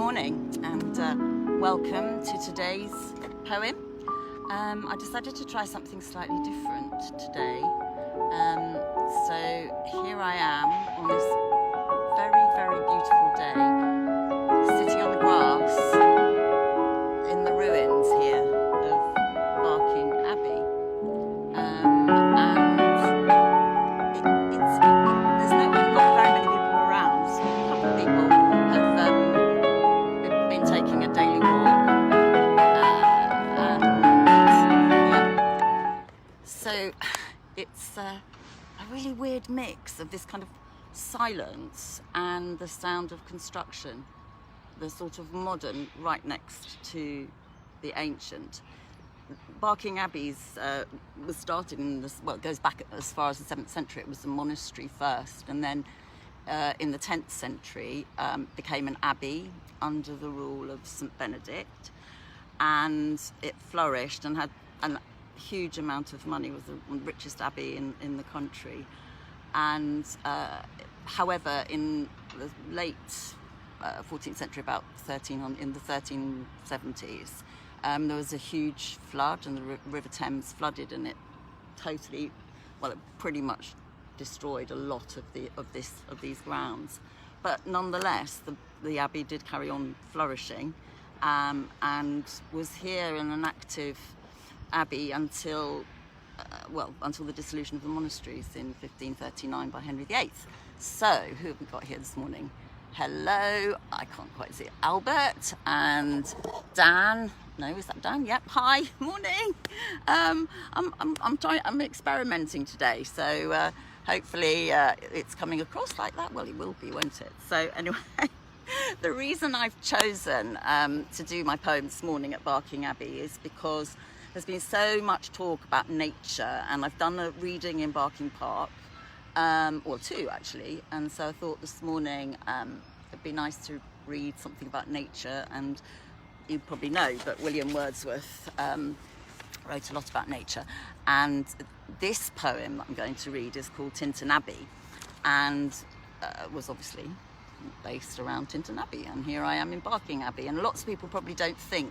morning and welcome to today's poem. I decided to try something slightly different today. So here I am on this very, very beautiful day, sitting on the grass in the ruins here of Barking Abbey. There's not very many people around. A couple of people have been taking a daily walk. So it's a really weird mix of this kind of silence and the sound of construction, the sort of modern right next to the ancient. Barking Abbey was started in this, well, it goes back as far as the 7th century. It was a monastery first, and then in the 10th century became an abbey under the rule of St. Benedict, and it flourished and had a huge amount of money. It was the richest abbey in the country. And however, in the late 14th century, about in the 1370s, there was a huge flood, and the River Thames flooded, and it totally, well, it pretty much destroyed a lot of these grounds. But nonetheless, the abbey did carry on flourishing, and was here in an active abbey until the dissolution of the monasteries in 1539 by Henry VIII. So, who have we got here this morning? Hello, I can't quite see it. Albert and Dan. No, is that Dan? Yep. Hi, morning. I'm experimenting today, so hopefully it's coming across like that. Well, it will be, won't it? So anyway, the reason I've chosen to do my poem this morning at Barking Abbey is because there's been so much talk about nature, and I've done a reading in Barking Park, or two actually, and so I thought this morning it'd be nice to read something about nature. And you probably know, but William Wordsworth wrote a lot about nature, and this poem that I'm going to read is called Tintern Abbey, and was obviously based around Tintern Abbey, and here I am in Barking Abbey. And lots of people probably don't think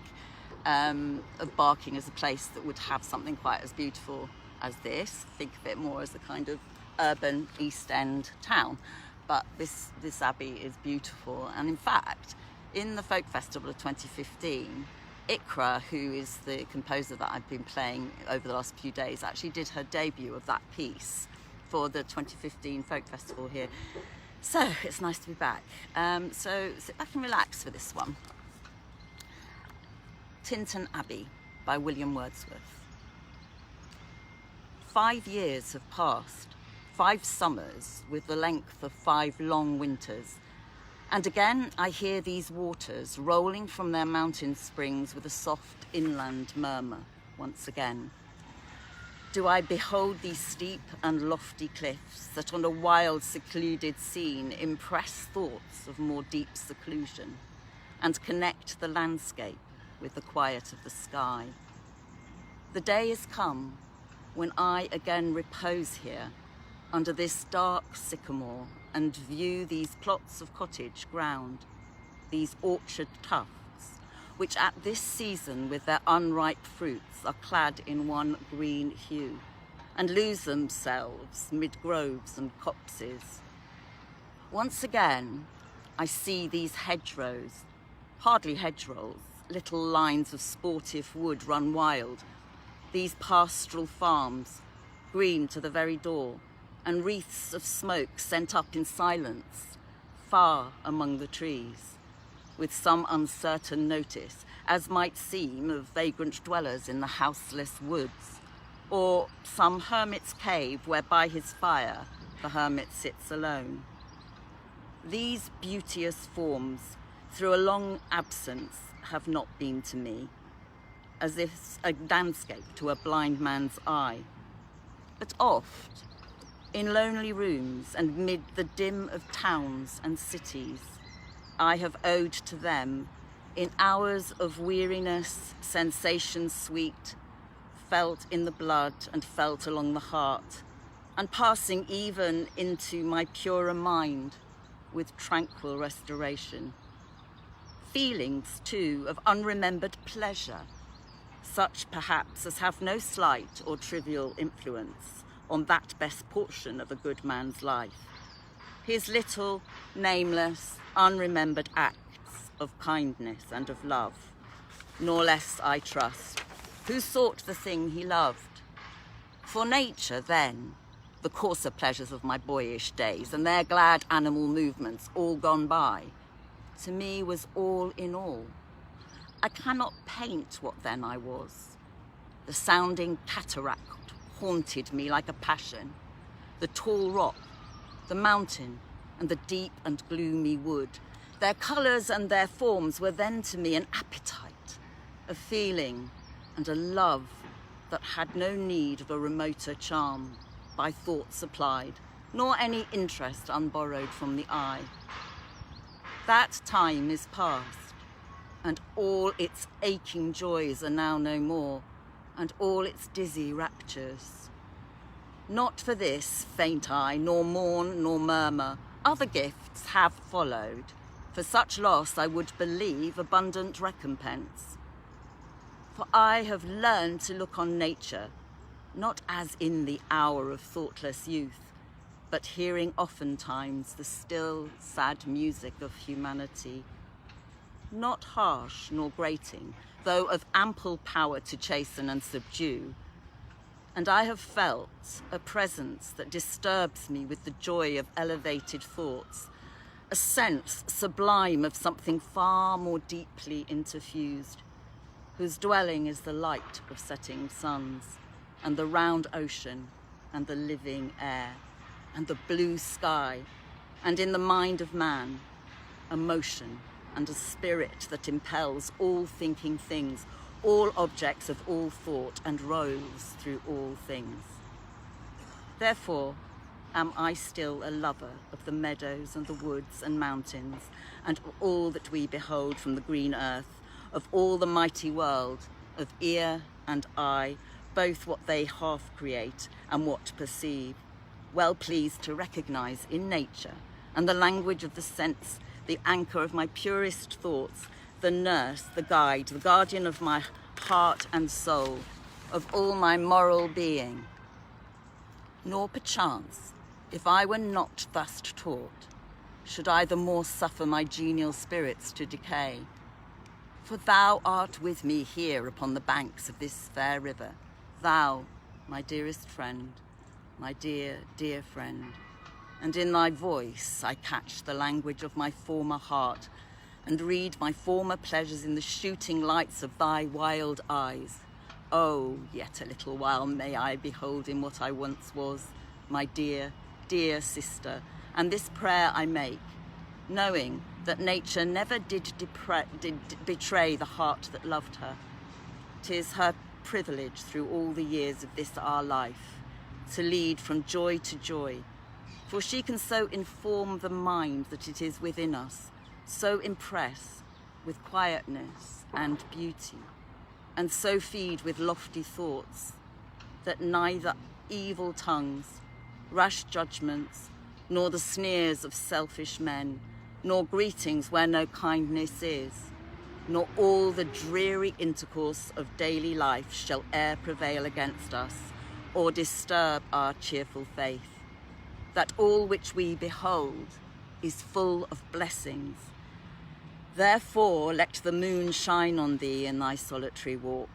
of Barking as a place that would have something quite as beautiful as this. Think of it more as a kind of urban East End town, but this abbey is beautiful. And in fact, in the Folk Festival of 2015, Ikra, who is the composer that I've been playing over the last few days, actually did her debut of that piece for the 2015 Folk Festival here. So it's nice to be back. So sit back and relax for this one. Tintern Abbey by William Wordsworth. 5 years have passed, 5 summers with the length of 5 long winters, and again I hear these waters rolling from their mountain springs with a soft inland murmur once again. Do I behold these steep and lofty cliffs that on a wild secluded scene impress thoughts of more deep seclusion and connect the landscape with the quiet of the sky. The day is come when I again repose here under this dark sycamore and view these plots of cottage ground, these orchard tufts, which at this season with their unripe fruits are clad in one green hue, and lose themselves mid groves and copses. Once again, I see these hedgerows, hardly hedgerows, little lines of sportive wood run wild, these pastoral farms, green to the very door, and wreaths of smoke sent up in silence, far among the trees, with some uncertain notice, as might seem of vagrant dwellers in the houseless woods, or some hermit's cave where by his fire the hermit sits alone. These beauteous forms, through a long absence, have not been to me, as if a landscape to a blind man's eye. But oft, in lonely rooms and mid the dim of towns and cities, I have owed to them, in hours of weariness, sensation sweet, felt in the blood and felt along the heart, and passing even into my purer mind with tranquil restoration. feelings too of unremembered pleasure, such perhaps as have no slight or trivial influence on that best portion of a good man's life, his little, nameless, unremembered acts of kindness and of love, nor less, I trust, who sought the thing he loved. For nature then, the coarser pleasures of my boyish days and their glad animal movements all gone by, to me was all in all. I cannot paint what then I was. The sounding cataract haunted me like a passion. The tall rock, the mountain, and the deep and gloomy wood, their colours and their forms were then to me an appetite, a feeling, and a love that had no need of a remoter charm, by thought supplied, nor any interest unborrowed from the eye. That time is past, and all its aching joys are now no more, and all its dizzy raptures. Not for this faint I, nor mourn, nor murmur. Other gifts have followed. For such loss I would believe abundant recompense. For I have learned to look on nature, not as in the hour of thoughtless youth, but hearing oftentimes the still, sad music of humanity, not harsh nor grating, though of ample power to chasten and subdue. And I have felt a presence that disturbs me with the joy of elevated thoughts, a sense sublime of something far more deeply interfused, whose dwelling is the light of setting suns, and the round ocean, and the living air, and the blue sky, and in the mind of man, a motion and a spirit that impels all thinking things, all objects of all thought, and rolls through all things. Therefore am I still a lover of the meadows and the woods and mountains, and of all that we behold from the green earth, of all the mighty world, of ear and eye, both what they half create and what perceive, well pleased to recognize in nature and the language of the sense, the anchor of my purest thoughts, the nurse, the guide, the guardian of my heart and soul, of all my moral being. Nor perchance, if I were not thus taught, should I the more suffer my genial spirits to decay. For thou art with me here upon the banks of this fair river, thou, my dearest friend, my dear, dear friend, and in thy voice I catch the language of my former heart, and read my former pleasures in the shooting lights of thy wild eyes. Oh, yet a little while may I behold in what I once was, my dear, dear sister, and this prayer I make, knowing that nature never did betray the heart that loved her. 'Tis her privilege through all the years of this our life, to lead from joy to joy, for she can so inform the mind that it is within us, so impress with quietness and beauty, and so feed with lofty thoughts, that neither evil tongues, rash judgments, nor the sneers of selfish men, nor greetings where no kindness is, nor all the dreary intercourse of daily life shall e'er prevail against us, or disturb our cheerful faith, that all which we behold is full of blessings. Therefore let the moon shine on thee in thy solitary walk,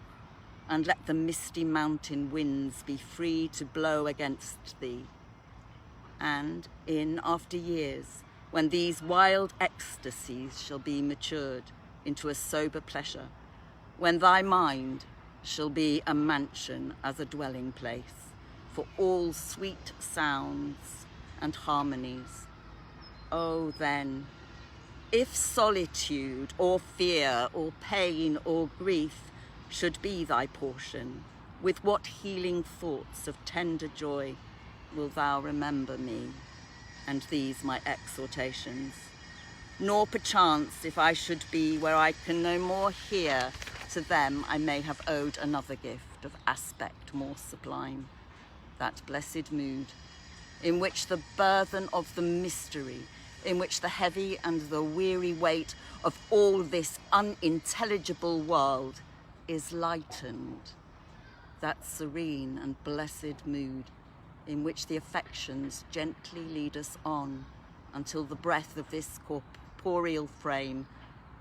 and let the misty mountain winds be free to blow against thee. And in after years, when these wild ecstasies shall be matured into a sober pleasure, when thy mind shall be a mansion as a dwelling place for all sweet sounds and harmonies, oh then, if solitude or fear or pain or grief should be thy portion, with what healing thoughts of tender joy wilt thou remember me and these my exhortations? Nor perchance, if I should be where I can no more hear, to them I may have owed another gift of aspect more sublime, that blessed mood in which the burthen of the mystery in which the heavy and the weary weight of all this unintelligible world is lightened. That serene and blessed mood in which the affections gently lead us on until the breath of this corporeal frame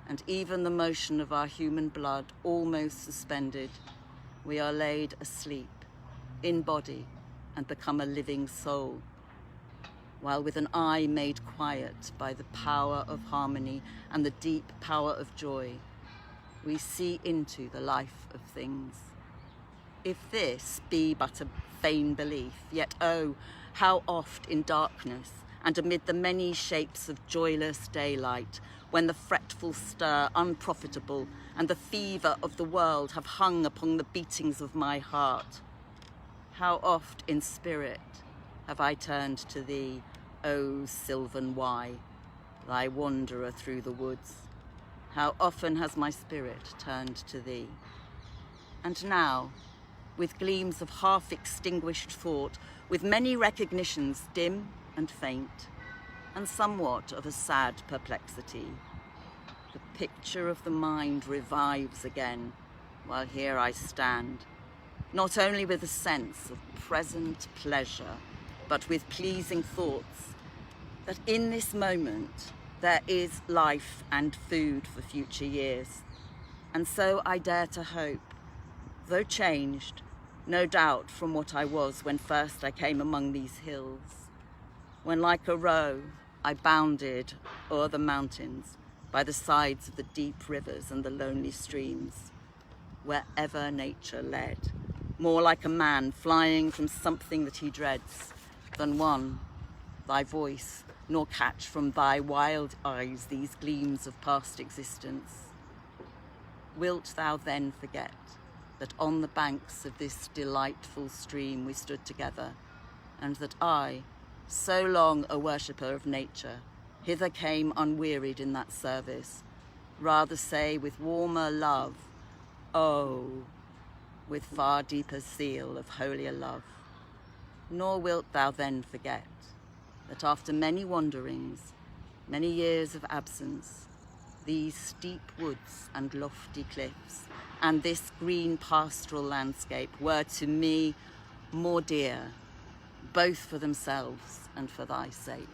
and even the motion of our human blood almost suspended, we are laid asleep in body and become a living soul, while with an eye made quiet by the power of harmony and the deep power of joy, we see into the life of things. If this be but a vain belief, yet oh, how oft in darkness and amid the many shapes of joyless daylight, when the fretful stir unprofitable and the fever of the world have hung upon the beatings of my heart, how oft in spirit have I turned to thee, O sylvan Wye, thy wanderer through the woods. How often has my spirit turned to thee. And now, with gleams of half-extinguished thought, with many recognitions dim and faint, and somewhat of a sad perplexity, the picture of the mind revives again, while here I stand, not only with a sense of present pleasure, but with pleasing thoughts that in this moment there is life and food for future years. And so I dare to hope, though changed, no doubt from what I was when first I came among these hills, when like a roe I bounded o'er the mountains by the sides of the deep rivers and the lonely streams, wherever nature led, more like a man flying from something that he dreads than one, thy voice, nor catch from thy wild eyes these gleams of past existence. Wilt thou then forget that on the banks of this delightful stream we stood together, and that I, so long a worshipper of nature, hither came unwearied in that service, rather say with warmer love, oh, with far deeper seal of holier love. Nor wilt thou then forget that after many wanderings, many years of absence, these steep woods and lofty cliffs and this green pastoral landscape were to me more dear, both for themselves and for thy sake.